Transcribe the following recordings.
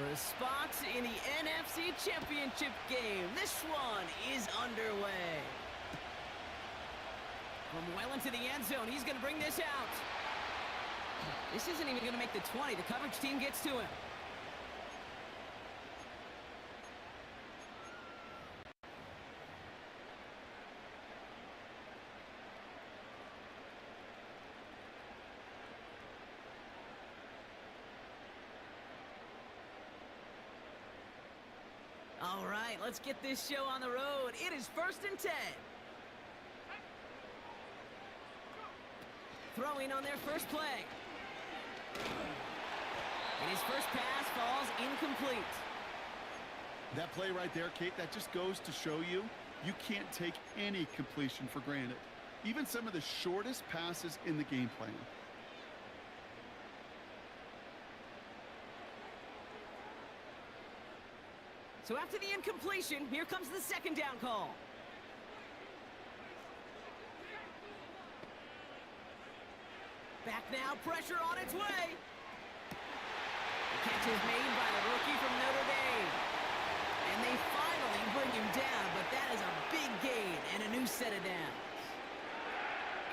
For a spot in the NFC Championship game, this one is underway. From well into the end zone, he's going to bring this out. This isn't even going to make the 20. The coverage team gets to him. All right, let's get this show on the road. It is 1st and 10. Throwing on their first play. And his first pass falls incomplete. That play right there, Kate, that just goes to show you, you can't take any completion for granted. Even some of the shortest passes in the game plan. So after the incompletion, here comes the 2nd down call. Back now, pressure on its way. The catch is made by the rookie from Notre Dame. And they finally bring him down, but that is a big gain and a new set of downs.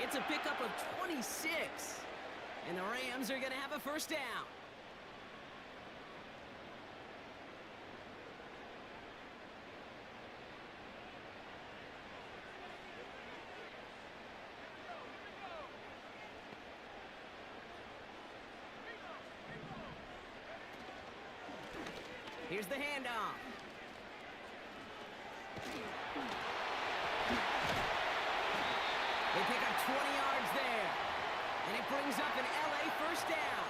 It's a pickup of 26. And the Rams are going to have a first down. Here's the handoff. They pick up 20 yards there. And it brings up an LA first down.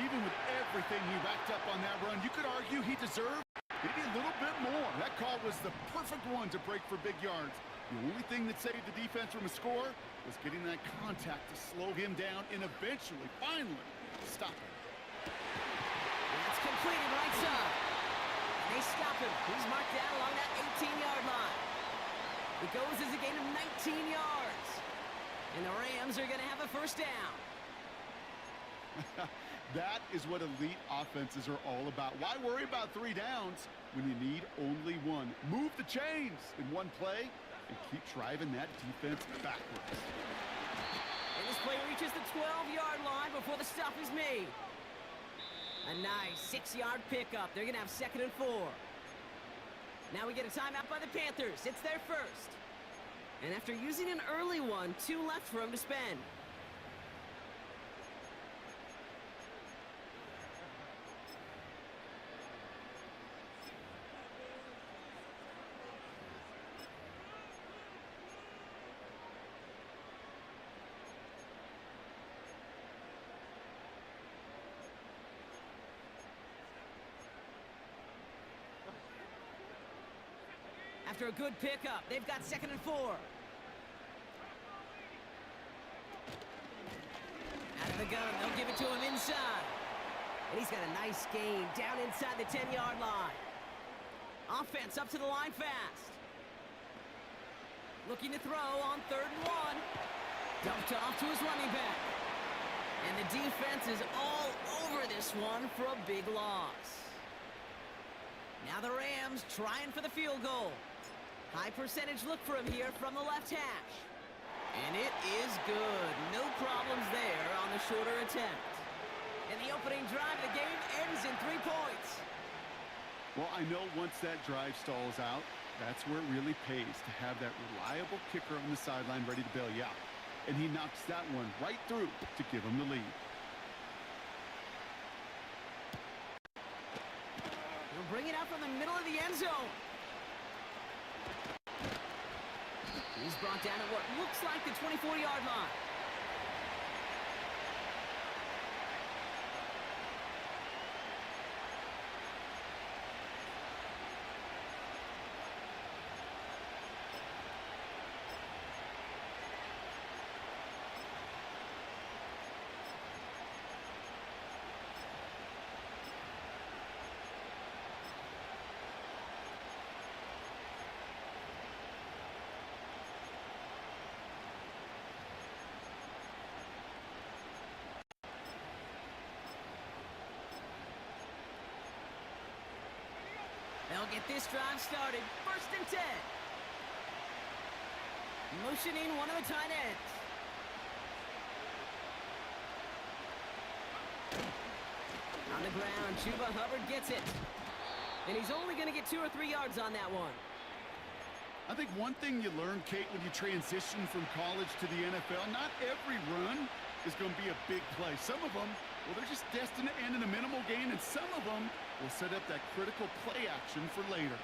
Even with everything he racked up on that run, you could argue he deserved maybe a little bit more. That call was the perfect one to break for big yards. The only thing that saved the defense from a score was getting that contact to slow him down and eventually, finally, stop him. It's completed right side. And they stop him. He's marked down along that 18-yard line. It goes as a gain of 19 yards. And the Rams are going to have a first down. That is what elite offenses are all about. Why worry about 3 downs when you need only 1? Move the chains in one play and keep driving that defense backwards. And this play reaches the 12-yard line before the stop is made. A nice 6-yard pickup. They're going to have 2nd and 4. Now we get a timeout by the Panthers. It's their first. And after using an early one, 2 left for him to spend. After a good pickup, they've got 2nd and 4. Out of the gun, they'll give it to him inside. And he's got a nice gain down inside the 10-yard line. Offense up to the line fast. Looking to throw on 3rd and 1. Dumped off to his running back. And the defense is all over this one for a big loss. Now the Rams trying for the field goal. High percentage look for him here from the left hash. And it is good. No problems there on the shorter attempt. And the opening drive of the game ends in 3 points. Well, I know once that drive stalls out, that's where it really pays to have that reliable kicker on the sideline ready to bail you out. And he knocks that one right through to give him the lead. He'll bring it out from the middle of the end zone. He's brought down at what looks like the 24-yard line. get this drive started. 1st and 10. Motioning one of the tight ends. On the ground, Chuba Hubbard gets it. And he's only going to get 2 or 3 yards on that one. I think one thing you learn, Kate, when you transition from college to the NFL, not every run is going to be a big play. Some of them, well, they're just destined to end in a minimal gain, and some of them will set up that critical play action for later.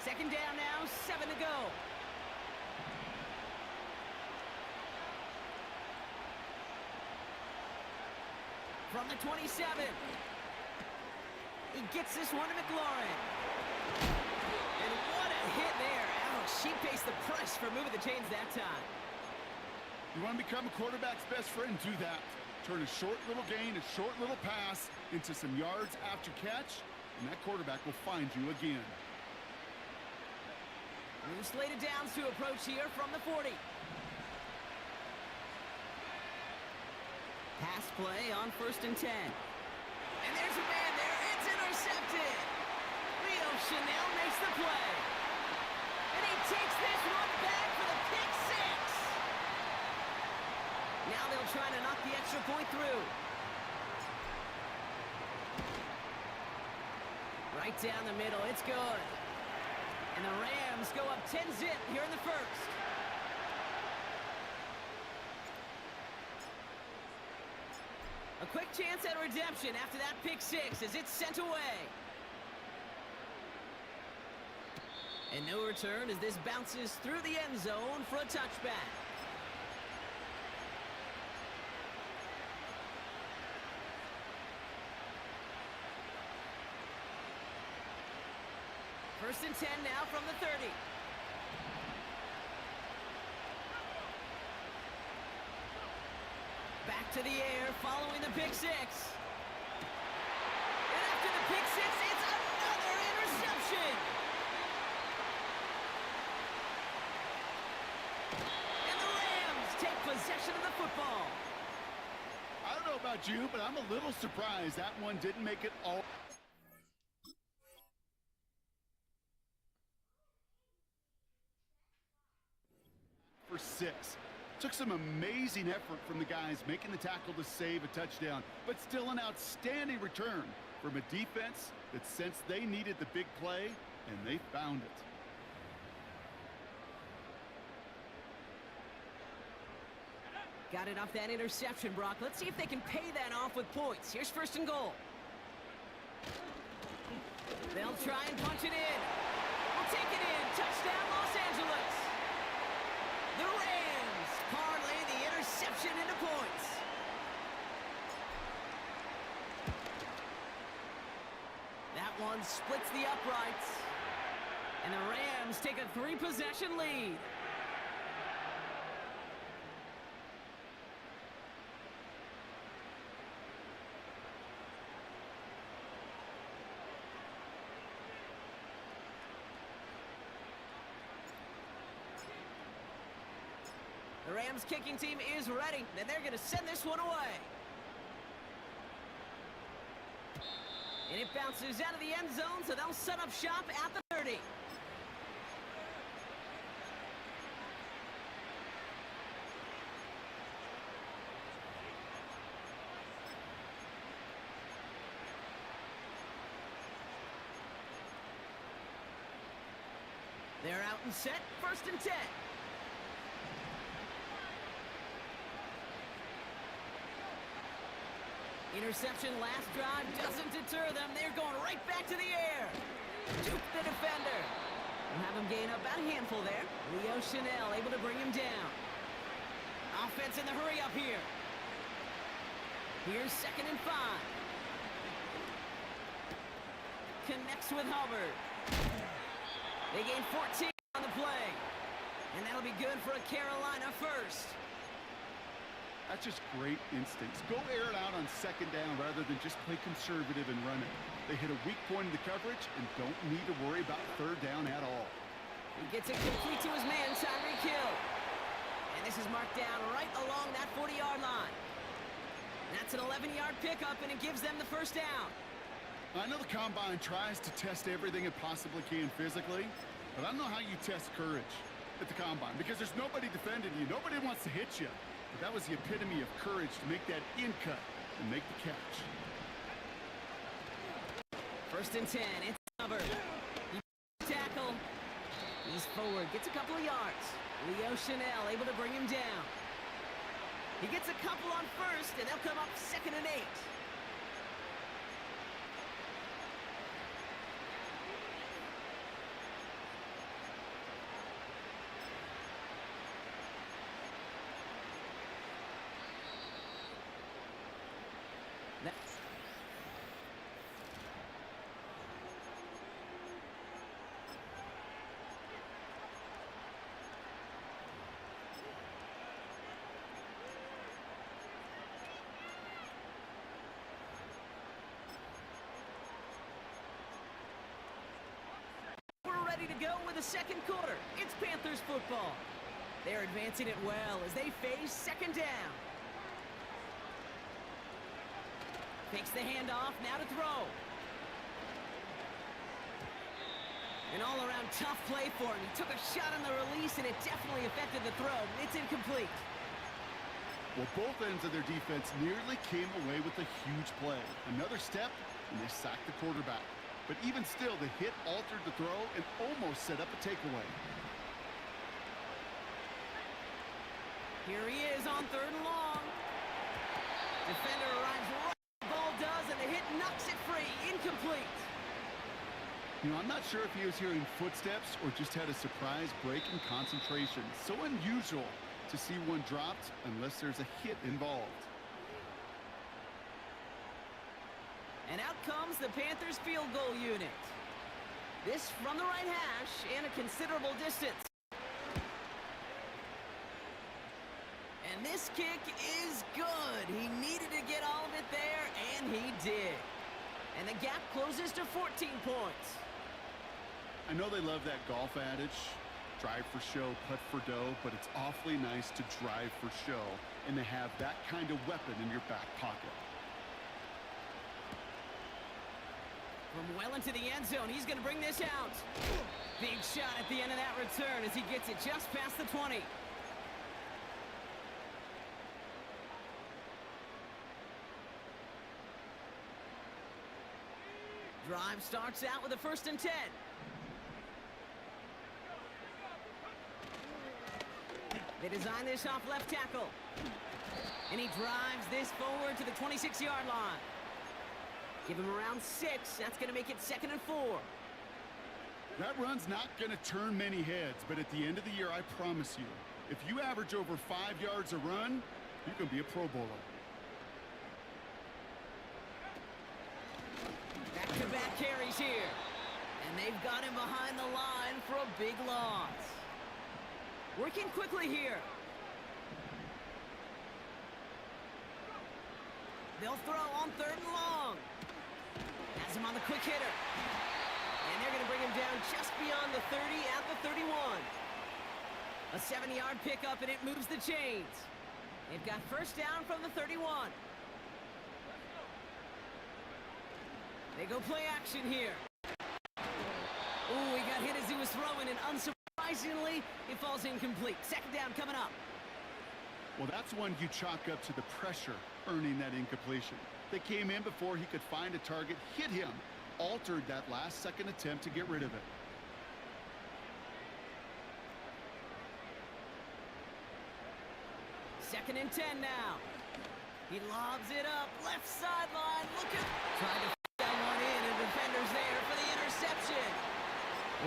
2nd down now, 7 to go. From the 27. He gets this one to McLaurin. And what a hit there. Ouch, she pays the price for moving the chains that time. You want to become a quarterback's best friend? Do that. Turn a short little gain, a short little pass into some yards after catch, and that quarterback will find you again. New slated downs to approach here from the 40. Pass play on 1st and 10. And there's a man there. It's intercepted. Leo Chanel makes the play. And he takes this one back for the pick 6. Now they'll try to knock the extra point through. Right down the middle. It's good. And the Rams go up 10-zip here in the 1st. A quick chance at redemption after that pick 6 as it's sent away. And no return as this bounces through the end zone for a touchback. First and 10 now from the 30. Back to the air following the pick 6. And after the pick 6, it's another interception. And the Rams take possession of the football. I don't know about you, but I'm a little surprised that one didn't make it all. For 6. Took some amazing effort from the guys making the tackle to save a touchdown, but still an outstanding return from a defense that sensed they needed the big play, and they found it. Got it off that interception, Brock. Let's see if they can pay that off with points. Here's 1st and goal. They'll try and punch it in. We'll take it in. Touchdown, Los Angeles. The Rams parlay the interception into points. That one splits the uprights. And the Rams take a 3-possession lead. The Rams kicking team is ready, and they're going to send this one away. And it bounces out of the end zone, so they'll set up shop at the 30. They're out and set, 1st and 10. Interception last drive doesn't deter them. They're going right back to the air. Juke the defender. We'll have him gain up about a handful there. Leo Chanel able to bring him down. Offense in the hurry up here. Here's 2nd and 5. Connects with Hubbard. They gain 14 on the play. And that'll be good for a Carolina 1st. That's just great instincts. Go air it out on 2nd down rather than just play conservative and run it. They hit a weak point in the coverage and don't need to worry about 3rd down at all. He gets it complete to his man, Tyreek Hill. And this is marked down right along that 40-yard line. That's an 11-yard pickup, and it gives them the 1st down. I know the Combine tries to test everything it possibly can physically, but I don't know how you test courage at the Combine because there's nobody defending you. Nobody wants to hit you. But that was the epitome of courage to make that in cut and make the catch. 1st and 10. It's covered. He tackle. He's forward. Gets a couple of yards. Leo Chanel able to bring him down. He gets a couple on 1st, and they'll come up 2nd and 8. Ready to go with the 2nd quarter. It's Panthers football. They're advancing it well as they face 2nd down. Takes the handoff, now to throw. An all-around tough play for him. He took a shot on the release, and it definitely affected the throw. It's incomplete. Well, both ends of their defense nearly came away with a huge play. Another step, and they sacked the quarterback. But even still, the hit altered the throw and almost set up a takeaway. Here he is on 3rd and long. Defender arrives right where the ball does, and the hit knocks it free. Incomplete. You know, I'm not sure if he was hearing footsteps or just had a surprise break in concentration. So unusual to see one dropped unless there's a hit involved. And out comes the Panthers field goal unit. This from the right hash and a considerable distance. And this kick is good. He needed to get all of it there, and he did. And the gap closes to 14 points. I know they love that golf adage, drive for show, putt for dough, but it's awfully nice to drive for show and to have that kind of weapon in your back pocket. From well into the end zone, he's going to bring this out. Big shot at the end of that return as he gets it just past the 20. Drive starts out with a 1st and 10. They design this off left tackle. And he drives this forward to the 26-yard line. Give him around 6. That's going to make it 2nd and 4. That run's not going to turn many heads, but at the end of the year, I promise you, if you average over 5 yards a run, you can be a Pro Bowler. Back-to-back carries here. And they've got him behind the line for a big loss. Working quickly here. They'll throw on 3rd and long. Has him on the quick hitter. And they're going to bring him down just beyond the 30 at the 31. A 7-yard pickup, and it moves the chains. They've got 1st down from the 31. They go play action here. Ooh, he got hit as he was throwing, and unsurprisingly, it falls incomplete. 2nd down coming up. Well, that's one you chalk up to the pressure earning that incompletion. They came in before he could find a target, hit him, altered that last-second attempt to get rid of it. Second and 10 now. He lobs it up, left sideline. Look at... Tried to f*** that one in, and the defender's there for the interception.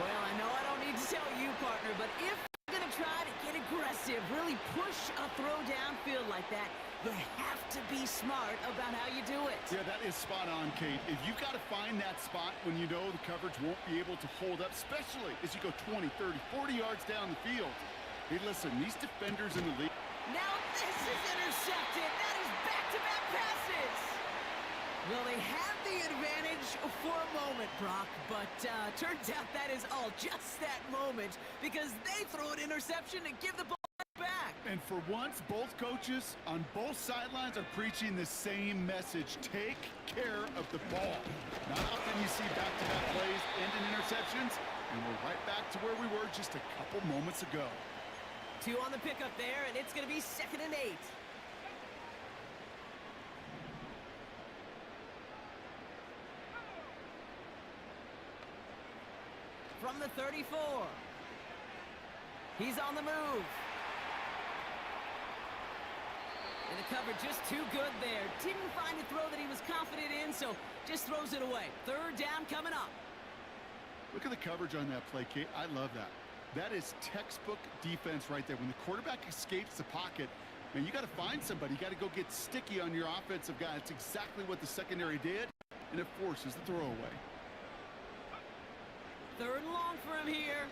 Well, I know I don't need to tell you, partner, but if you're going to try to get aggressive, really push a throw downfield like that, you have to be smart about how you do it. Yeah, that is spot on, Kate. If you've got to find that spot when you know the coverage won't be able to hold up, especially as you go 20, 30, 40 yards down the field. Hey, listen, these defenders in the league... Now this is intercepted. That is back-to-back passes. Well, they had the advantage for a moment, Brock, but turns out that is all just that moment because they throw an interception and give the ball back. And for once, both coaches on both sidelines are preaching the same message. Take care of the ball. Not often you see back-to-back plays end in interceptions, and we're right back to where we were just a couple moments ago. 2 on the pickup there, and it's going to be 2nd and 8. From the 34. He's on the move. And the cover just too good there. Didn't find a throw that he was confident in, so just throws it away. 3rd down coming up. Look at the coverage on that play, Kate. I love that. That is textbook defense right there. When the quarterback escapes the pocket, man, you got to find somebody. You got to go get sticky on your offensive guy. It's exactly what the secondary did, and it forces the throw away. 3rd and long for him here.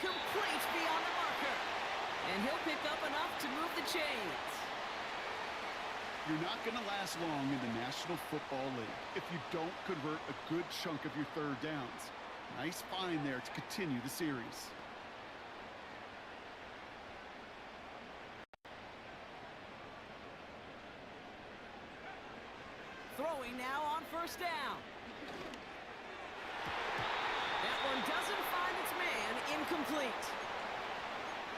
Complete beyond the marker. And he'll pick up enough to move the chains. You're not going to last long in the National Football League if you don't convert a good chunk of your 3rd downs. Nice find there to continue the series. Throwing now on 1st down. That one doesn't find its man. Incomplete.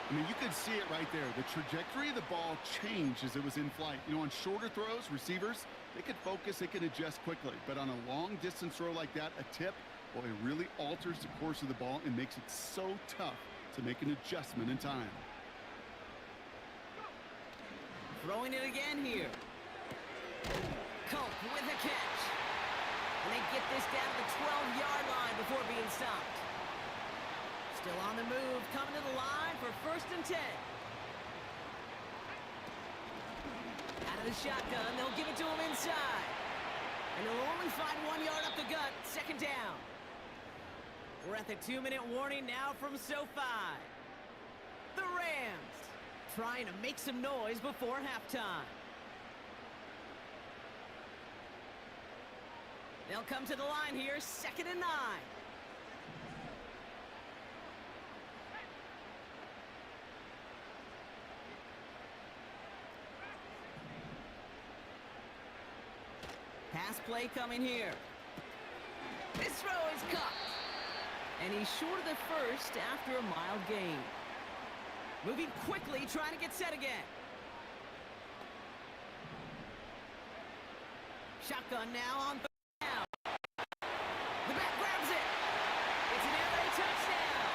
I mean, you could see it right there. The trajectory of the ball changed as it was in flight. You know, on shorter throws, receivers, they can focus, they can adjust quickly. But on a long-distance throw like that, a tip, well, it really alters the course of the ball and makes it so tough to make an adjustment in time. Throwing it again here. Colt with a catch. And they get this down to the 12-yard line before being stopped. Still on the move, coming to the line for 1st and 10. Out of the shotgun, they'll give it to him inside. And he'll only find 1 yard up the gut, 2nd down. We're at the 2-minute warning now from SoFi. The Rams trying to make some noise before halftime. They'll come to the line here, 2nd and 9. Pass play coming here. This throw is caught. And he's short of the 1st after a mild gain. Moving quickly, trying to get set again. Shotgun now on 3rd down. The back grabs it. It's an air raid touchdown.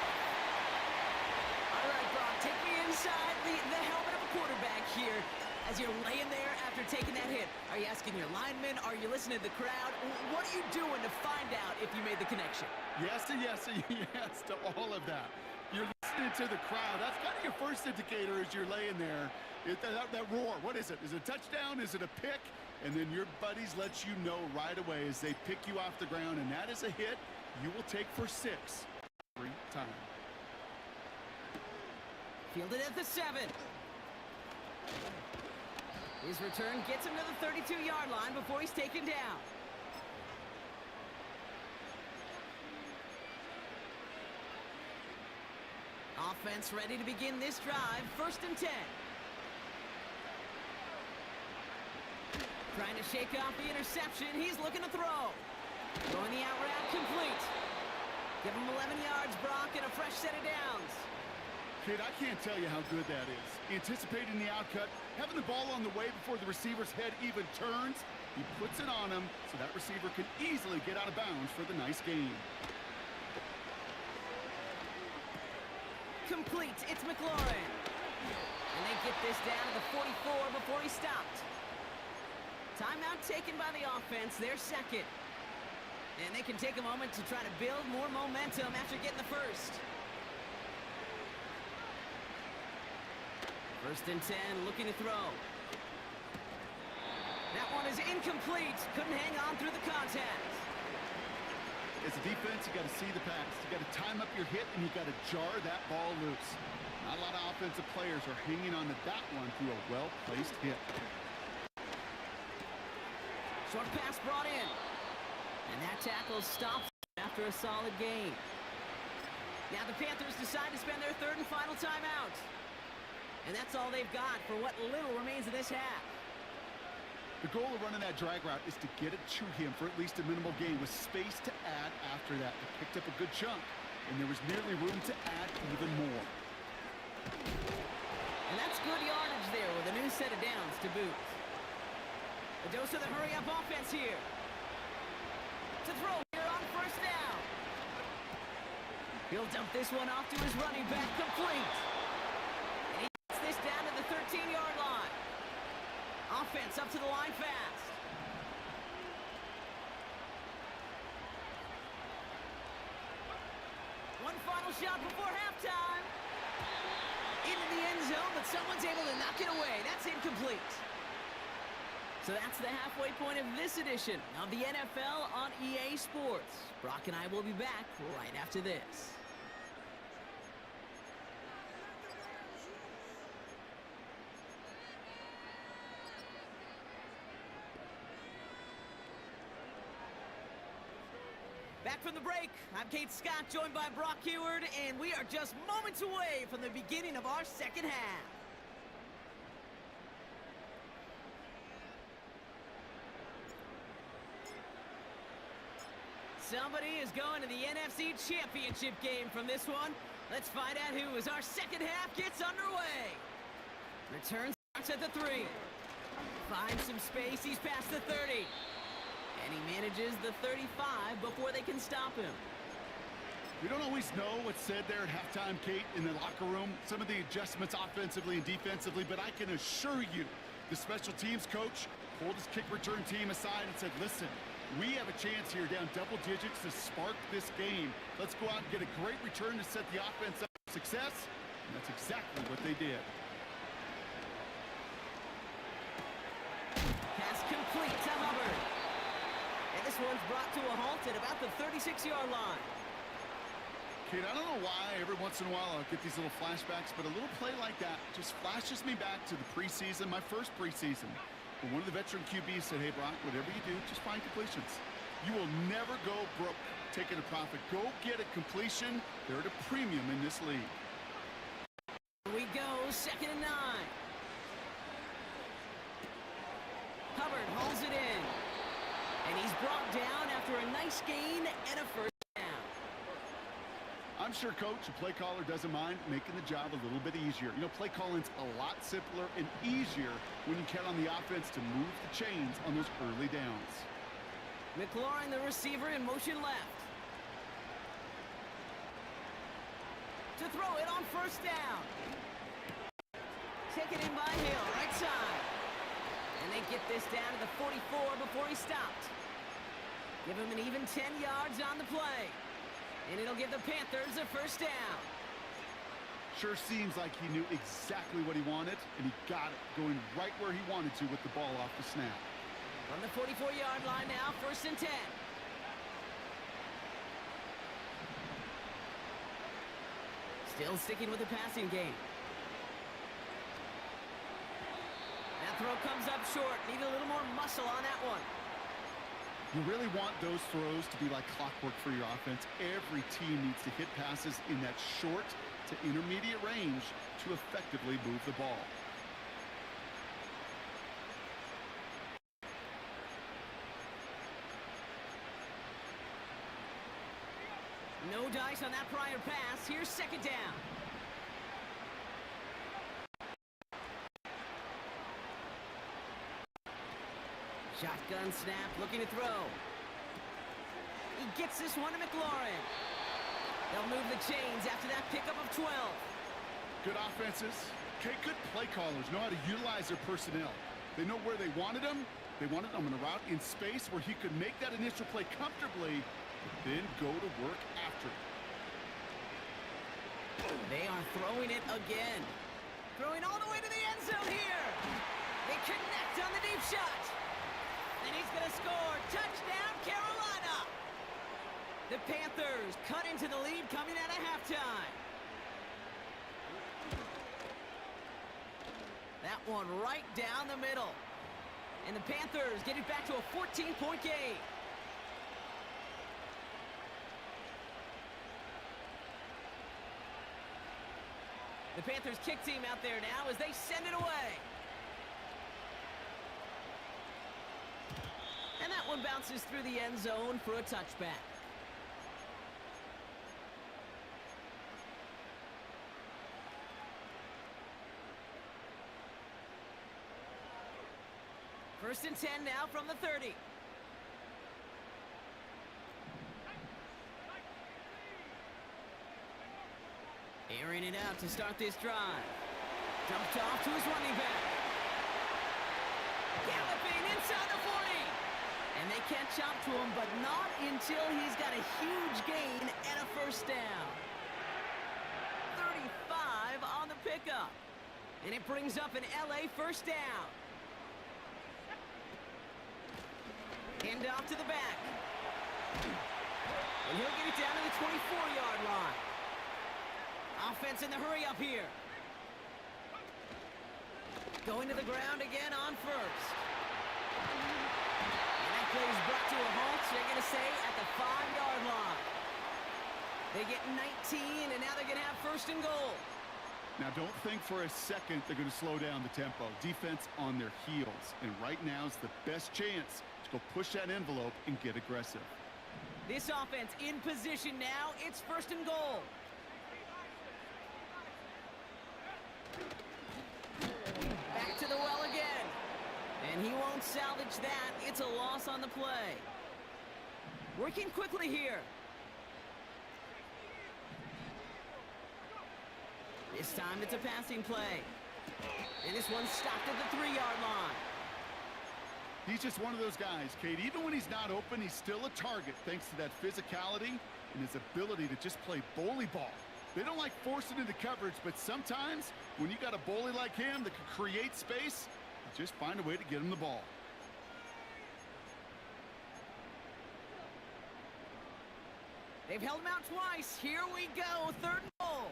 All right, Brock, take me inside the helmet of a quarterback here. As you're laying there after taking that hit, are you asking your linemen? Are you listening to the crowd? What are you doing to find out if you made the connection? Yes and yes and yes to all of that. You're listening to the crowd. That's kind of your first indicator as you're laying there. That roar, what is it? Is it a touchdown? Is it a pick? And then your buddies let you know right away as they pick you off the ground, and that is a hit you will take for 6 every time. Fielded at the 7. His return gets him to the 32-yard line before he's taken down. Offense ready to begin this drive. 1st and 10. Trying to shake off the interception. He's looking to throw. Throwing the out route complete. Give him 11 yards, Brock, and a fresh set of downs. Kid, I can't tell you how good that is. Anticipating the outcut, having the ball on the way before the receiver's head even turns, he puts it on him so that receiver can easily get out of bounds for the nice gain. Complete, it's McLaurin. And they get this down to the 44 before he stopped. Timeout taken by the offense, their 2nd. And they can take a moment to try to build more momentum after getting the 1st. 1st and 10, looking to throw. That one is incomplete. Couldn't hang on through the contact. As a defense, you got to see the pass. You got to time up your hit, and you got to jar that ball loose. Not a lot of offensive players are hanging on to that one through a well-placed hit. Short pass brought in. And that tackle stops after a solid gain. Now the Panthers decide to spend their third and final timeout. And that's all they've got for what little remains of this half. The goal of running that drag route is to get it to him for at least a minimal gain with space to add after that. They picked up a good chunk, and there was nearly room to add even more. And that's good yardage there with a new set of downs to boot. A dose of the hurry-up offense here. To throw here on first down. He'll dump this one off to his running back, complete. And he gets this down to the 13-yard line. Offense up to the line fast. One final shot before halftime. Into the end zone, but someone's able to knock it away. That's incomplete. So that's the halfway point of this edition of the NFL on EA Sports. Brock and I will be back right after this. Back from the break, I'm Kate Scott, joined by Brock Heward, and we are just moments away from the beginning of our second half. Somebody is going to the NFC Championship game from this one. Let's find out who, as our second half gets underway. Return starts at the 3. Finds some space, he's past the 30. And he manages the 35 before they can stop him. We don't always know what's said there at halftime, Kate, in the locker room. Some of the adjustments offensively and defensively, but I can assure you the special teams coach pulled his kick return team aside and said, listen, we have a chance here down double digits to spark this game. Let's go out and get a great return to set the offense up for success. And that's exactly what they did. Pass complete to Hubbard. And this one's brought to a halt at about the 36-yard line. Kate, I don't know why every once in a while I'll get these little flashbacks, but a little play like that just flashes me back to the preseason, my first preseason. But one of the veteran QBs said, hey, Brock, whatever you do, just find completions. You will never go broke taking a profit. Go get a completion. They're at a premium in this league. Here we go, 2nd and 9. Hubbard hauls it in. And he's brought down after a nice gain and a first down. I'm sure coach, a play caller, doesn't mind making the job a little bit easier. You know, play calling's a lot simpler and easier when you count on the offense to move the chains on those early downs. McLaurin, the receiver, in motion left. To throw it on first down. Taken in by Hill, right side. And they get this down to the 44 before he stopped. Give him an even 10 yards on the play. And it'll give the Panthers a first down. Sure seems like he knew exactly what he wanted, and he got it, going right where he wanted to with the ball off the snap. From the 44-yard line now, 1st and 10. Still sticking with the passing game. That throw comes up short. Need a little more muscle on that one. You really want those throws to be like clockwork for your offense. Every team needs to hit passes in that short to intermediate range to effectively move the ball. No dice on that prior pass. Here's 2nd down. Shotgun snap, looking to throw. He gets this one to McLaurin. They'll move the chains after that pickup of 12. Good offenses. Okay, good play callers know how to utilize their personnel. They know where they wanted them. They wanted them in a route in space where he could make that initial play comfortably, then go to work after it. They are throwing it again. Throwing all the way to the end zone here. They connect on the deep shot. And he's going to score. Touchdown, Carolina. The Panthers cut into the lead coming out of halftime. That one right down the middle. And the Panthers get it back to a 14-point game. The Panthers kick team out there now as they send it away. And that one bounces through the end zone for a touchback. First and 10 now from the 30. Airing it out to start this drive. Dumped off to his running back. Galloping inside the 40. And they catch up to him, but not until he's got a huge gain and a first down. 35 on the pickup. And it brings up an LA first down. Hand off to the back. And he'll get it down to the 24-yard line. Offense in the hurry up here. Going to the ground again on first. And that play is brought to a halt, so they're going to say at the 5-yard line. They get 19, and now they're going to have first and goal. Now, don't think for a second they're going to slow down the tempo. Defense on their heels. And right now is the best chance to go push that envelope and get aggressive. This offense in position now. It's first and goal. Back to the well again. And he won't salvage that. It's a loss on the play. Working quickly here. This time it's a passing play. And this one's stopped at the 3-yard line. He's just one of those guys, Kate. Even when he's not open, he's still a target thanks to that physicality and his ability to just play bully ball. They don't like forcing into coverage, but sometimes when you got a bully like him that can create space, you just find a way to get him the ball. They've held him out twice. Here we go, third and goal.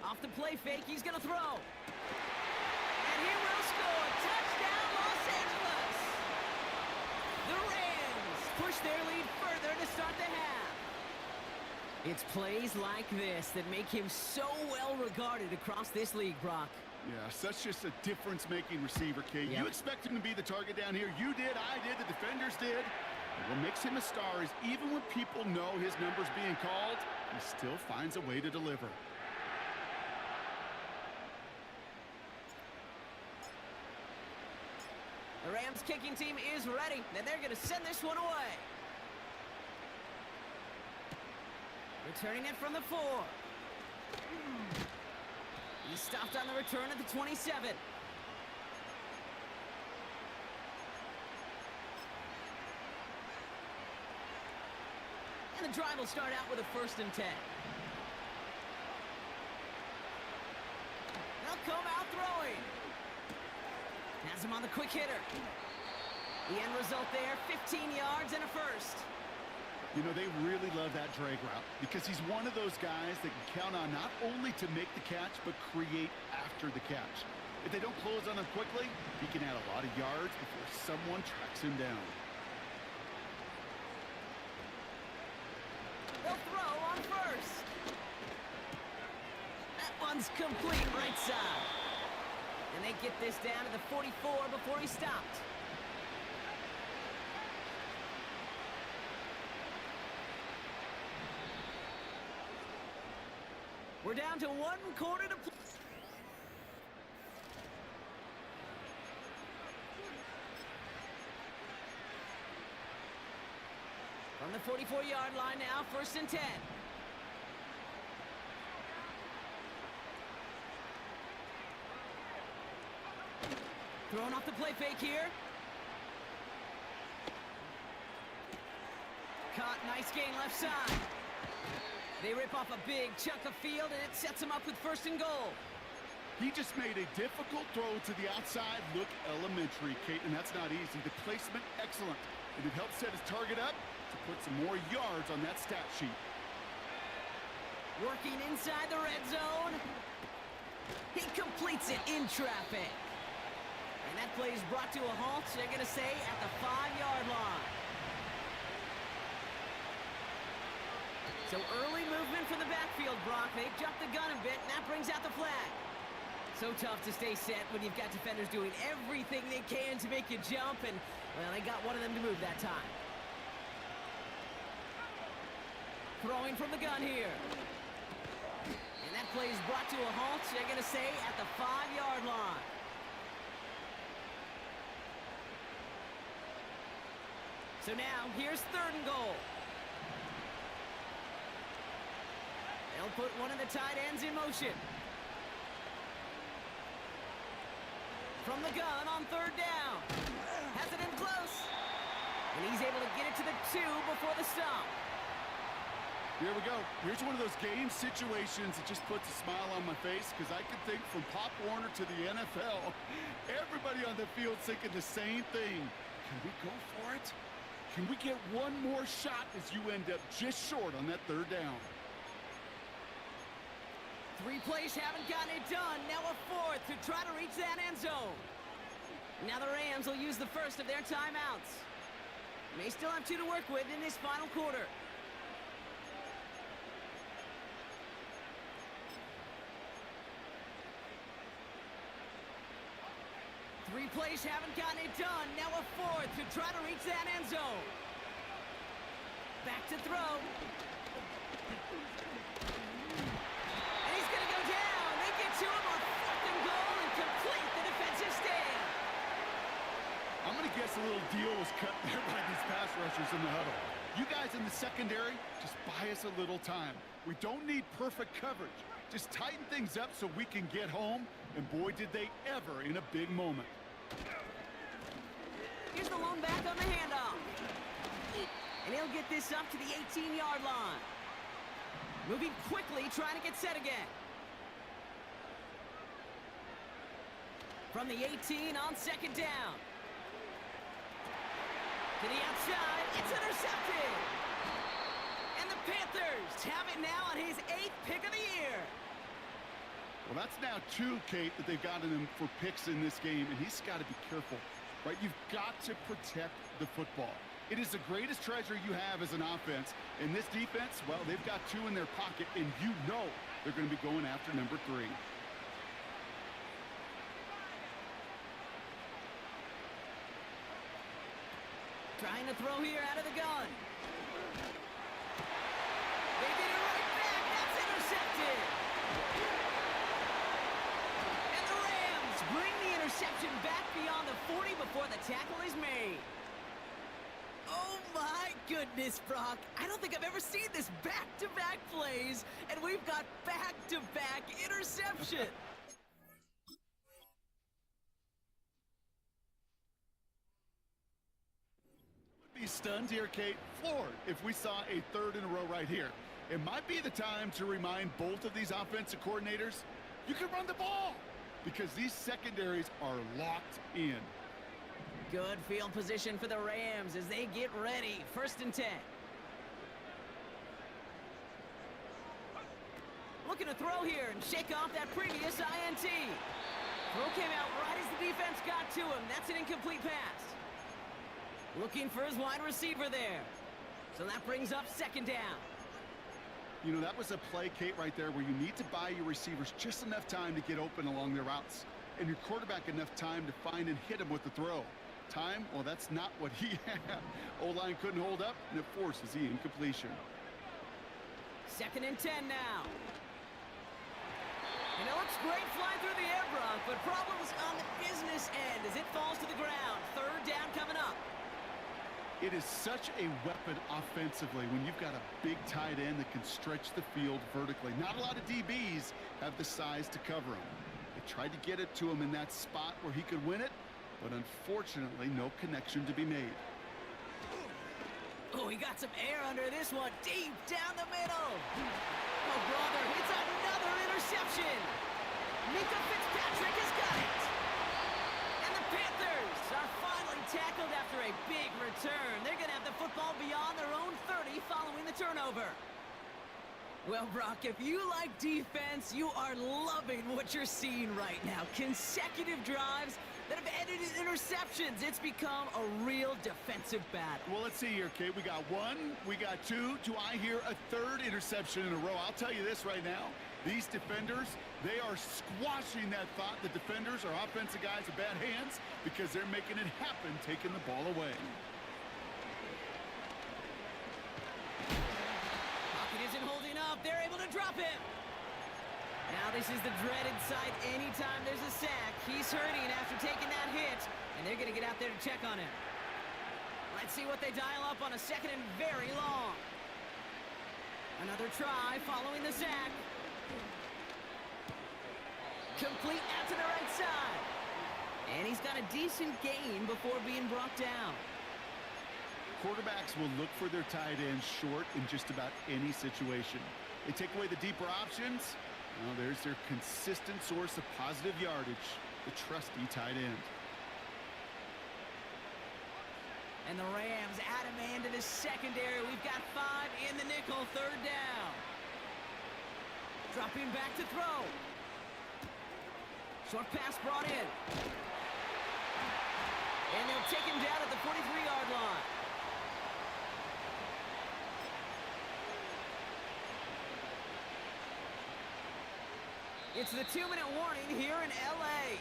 Off the play fake, he's going to throw. And he will score. Touchdown, Los Angeles. The Rams push their lead further to start the half. It's plays like this that make him so well regarded across this league, Brock. Yeah, such just a difference-making receiver, Kate. Yep. You expect him to be the target down here. You did, I did, the defenders did. And what makes him a star is even when people know his number's being called, he still finds a way to deliver. The Rams kicking team is ready, and they're going to send this one away. Returning it from the 4. He stopped on the return at the 27. And the drive will start out with a first and 10. They'll come out throwing. Has him on the quick hitter. The end result there, 15 yards and a first. You know, they really love that drag route because he's one of those guys that can count on not only to make the catch, but create after the catch. If they don't close on him quickly, he can add a lot of yards before someone tracks him down. They'll throw on first. That one's complete right side. And they get this down to the 44 before he stopped. We're down to 1 quarter to play. From the 44-yard line now, first and 10. Throwing off the play fake here. Caught, nice gain left side. They rip off a big chunk of field, and it sets them up with first and goal. He just made a difficult throw to the outside. Look elementary, Kate, and that's not easy. The placement, excellent. And it helps set his target up to put some more yards on that stat sheet. Working inside the red zone. He completes it in traffic. And that play is brought to a halt, they're going to say, at the 5-yard line. So early movement from the backfield, Brock. They jumped the gun a bit, and that brings out the flag. So tough to stay set when you've got defenders doing everything they can to make you jump, and, well, they got one of them to move that time. Throwing from the gun here. And that play is brought to a halt, they're going to say, at the 5-yard line. So now, here's 3rd and goal. They'll put one of the tight ends in motion. From the gun on 3rd down. Has it in close. And he's able to get it to the 2 before the stop. Here we go. Here's one of those game situations that just puts a smile on my face, because I can think from Pop Warner to the NFL, everybody on the field thinking the same thing. Can we go for it? Can we get one more shot as you end up just short on that 3rd down? 3 plays haven't gotten it done. Now a 4th to try to reach that end zone. Now the Rams will use the first of their timeouts. May still have 2 to work with in this final quarter. Three plays haven't gotten it done. Now a 4th to try to reach that end zone. Back to throw. And he's going to go down. They get to him on 4th and goal and complete the defensive stand. I'm going to guess a little deal was cut there by these pass rushers in the huddle. You guys in the secondary, just buy us a little time. We don't need perfect coverage. Just tighten things up so we can get home. And boy, did they ever in a big moment. Here's the lone back on the handoff. And he'll get this up to the 18-yard line. Moving quickly, trying to get set again. From the 18 on 2nd down. To the outside, it's intercepted. And the Panthers have it now on his 8th pick of the year. Well, that's now 2, Kate, that they've gotten him for picks in this game, and he's got to be careful, right? You've got to protect the football. It is the greatest treasure you have as an offense. In this defense, well, they've got 2 in their pocket, and you know they're going to be going after number 3. Trying to throw here out of the gun. They get it right back. That's intercepted. And the Rams bring the interception back beyond the 40 before the tackle is made. Oh my goodness, Brock. I don't think I've ever seen this back-to-back plays, and we've got back-to-back interception. Be stunned here, Kate, floored if we saw a 3rd in a row right here. It might be the time to remind both of these offensive coordinators, you can run the ball, because these secondaries are locked in. Good field position for the Rams as they get ready. 1st and 10. Looking to throw here and shake off that previous INT. Throw came out right as the defense got to him. That's an incomplete pass. Looking for his wide receiver there. So that brings up 2nd down. You know, that was a play, Kate, right there where you need to buy your receivers just enough time to get open along their routes, and your quarterback enough time to find and hit him with the throw. Time, well, that's not what he had. O-line couldn't hold up, and it forces the incompletion. 2nd and 10 now. And it looks great flying through the air, Brock, but problems on the business end as it falls to the ground. 3rd down coming up. It is such a weapon offensively when you've got a big tight end that can stretch the field vertically. Not a lot of DBs have the size to cover him. They tried to get it to him in that spot where he could win it, but unfortunately, no connection to be made. Oh, he got some air under this one, deep down the middle. Oh, brother, it's another interception. Mika Fitzpatrick has got it. And the Panthers are finally tackled after a big return. They're going to have the football beyond their own 30 following the turnover. Well, Brock, if you like defense, you are loving what you're seeing right now. Consecutive drives that have ended in interceptions. It's become a real defensive battle. Well, let's see here, Kate. We got one, we got two. Do I hear a third interception in a row? I'll tell you this right now. These defenders, they are squashing that thought. The defenders are offensive guys with bad hands because they're making it happen, taking the ball away. Pocket isn't holding up. They're able to drop him. Now this is the dreaded sight anytime there's a sack. He's hurting after taking that hit, and they're going to get out there to check on him. Let's see what they dial up on a second and very long. Another try following the sack. Complete out to the right side. And he's got a decent gain before being brought down. Quarterbacks will look for their tight ends short in just about any situation. They take away the deeper options. Well, there's their consistent source of positive yardage, the trusty tight end. And the Rams add a man to the secondary. We've got 5 in the nickel, third down. Dropping back to throw. Short pass brought in. And they'll take him down at the 43-yard line. It's the 2-minute warning here in L.A.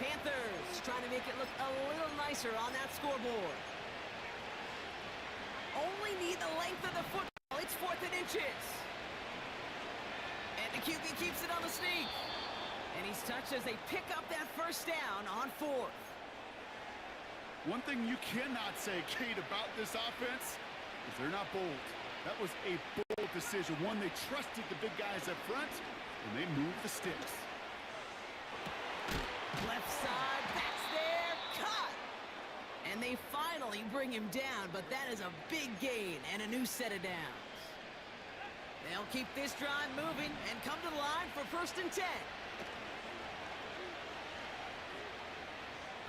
Panthers trying to make it look a little nicer on that scoreboard. Only need the length of the football. It's 4th and inches. And the QB keeps it on the sneak. And he's touched as they pick up that first down on 4th. One thing you cannot say, Kate, about this offense is they're not bold. That was a bold decision. One, they trusted the big guys up front, and they moved the sticks. Left side, backs there, cut! And they finally bring him down, but that is a big gain and a new set of downs. They'll keep this drive moving and come to the line for 1st and 10.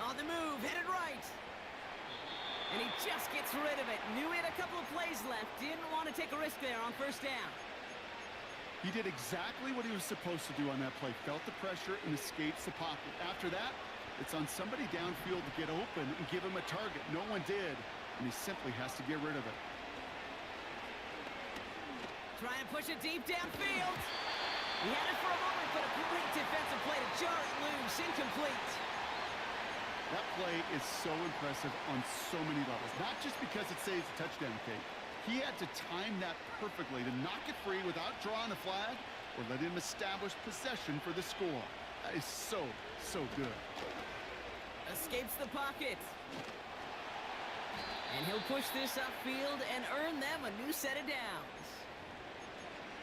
On the move, headed right. And he just gets rid of it. Knew he had a couple of plays left. Didn't want to take a risk there on 1st down. He did exactly what he was supposed to do on that play. Felt the pressure and escapes the pocket. After that, it's on somebody downfield to get open and give him a target. No one did, and he simply has to get rid of it. Trying to push it deep downfield. He had it for a moment, but a great defensive play to jar it loose. Incomplete. That play is so impressive on so many levels. Not just because it saves a touchdown, Kate. He had to time that perfectly to knock it free without drawing a flag or let him establish possession for the score. That is so, so good. Escapes the pocket. And he'll push this upfield and earn them a new set of downs.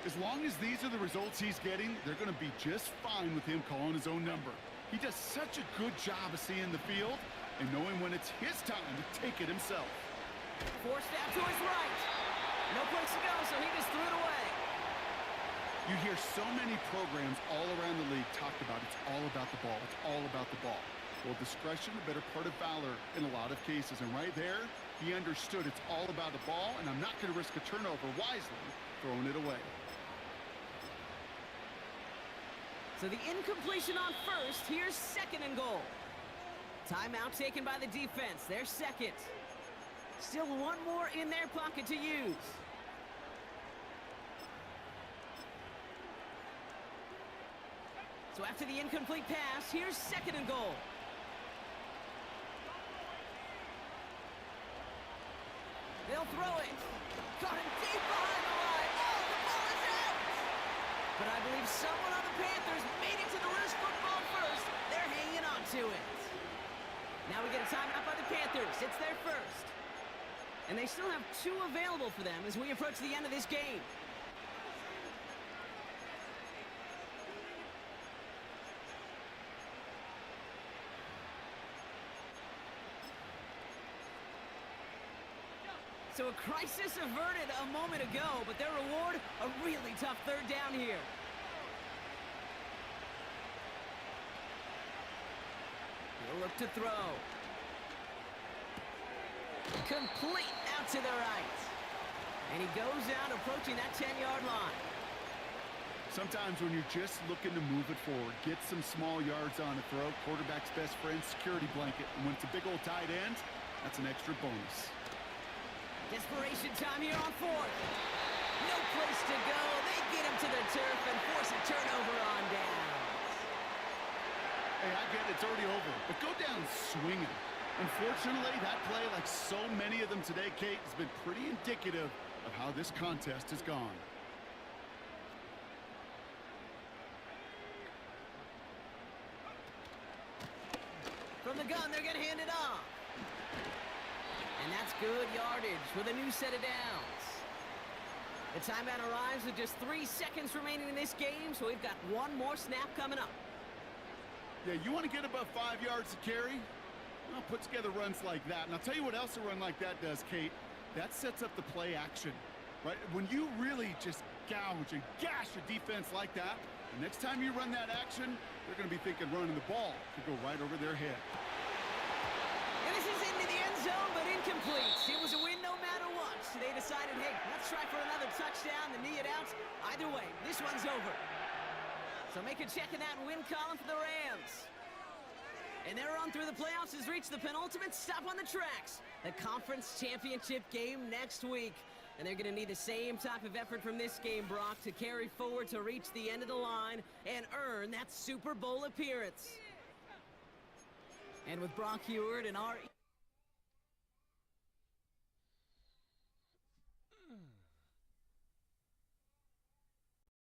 As long as these are the results he's getting, they're going to be just fine with him calling his own number. He does such a good job of seeing the field and knowing when it's his time to take it himself. Forced out to his right. No place to go, so he just threw it away. You hear so many programs all around the league talk about it's all about the ball. It's all about the ball. Well, discretion, the better part of valor in a lot of cases. And right there, he understood it's all about the ball, and I'm not going to risk a turnover wisely throwing it away. So the incompletion on 1st. Here's 2nd and goal. Timeout taken by the defense. Their 2nd. Still one more in their pocket to use. So after the incomplete pass, here's 2nd and goal. They'll throw it. Caught him deep behind the line. Oh, the ball is out! But I believe someone on the Panthers made it to the loose football first. They're hanging on to it. Now we get a timeout by the Panthers. It's their 1st. And they still have 2 available for them as we approach the end of this game. So a crisis averted a moment ago, but their reward, a really tough 3rd down here. He'll look to throw. Complete out to the right. And he goes out approaching that 10-yard line. Sometimes when you're just looking to move it forward, get some small yards on a throw, quarterback's best friend, security blanket. And when it's a big old tight end, that's an extra bonus. Desperation time here on fourth. No place to go. They get him to the turf and force a turnover on downs. Hey, I get it. It's already over. But go down swinging. Unfortunately, that play, like so many of them today, Kate, has been pretty indicative of how this contest has gone. From the gun, they're going to hand it off. And that's good yardage with a new set of downs. The timeout arrives with just 3 seconds remaining in this game, so we've got one more snap coming up. Yeah, you want to get above 5 yards to carry? Well, put together runs like that. And I'll tell you what else a run like that does, Kate. That sets up the play action, right? When you really just gouge and gash a defense like that, the next time you run that action, they're going to be thinking running the ball could go right over their head. And this is into the end zone, but incomplete. It was a win no matter what. So they decided, hey, let's try for another touchdown to knee it out. Either way, this one's over. So make a check in that win column for the Rams. And their run through the playoffs has reached the penultimate stop on the tracks. The conference championship game next week. And they're going to need the same type of effort from this game, Brock, to carry forward to reach the end of the line and earn that Super Bowl appearance. And with Brock Heward and our...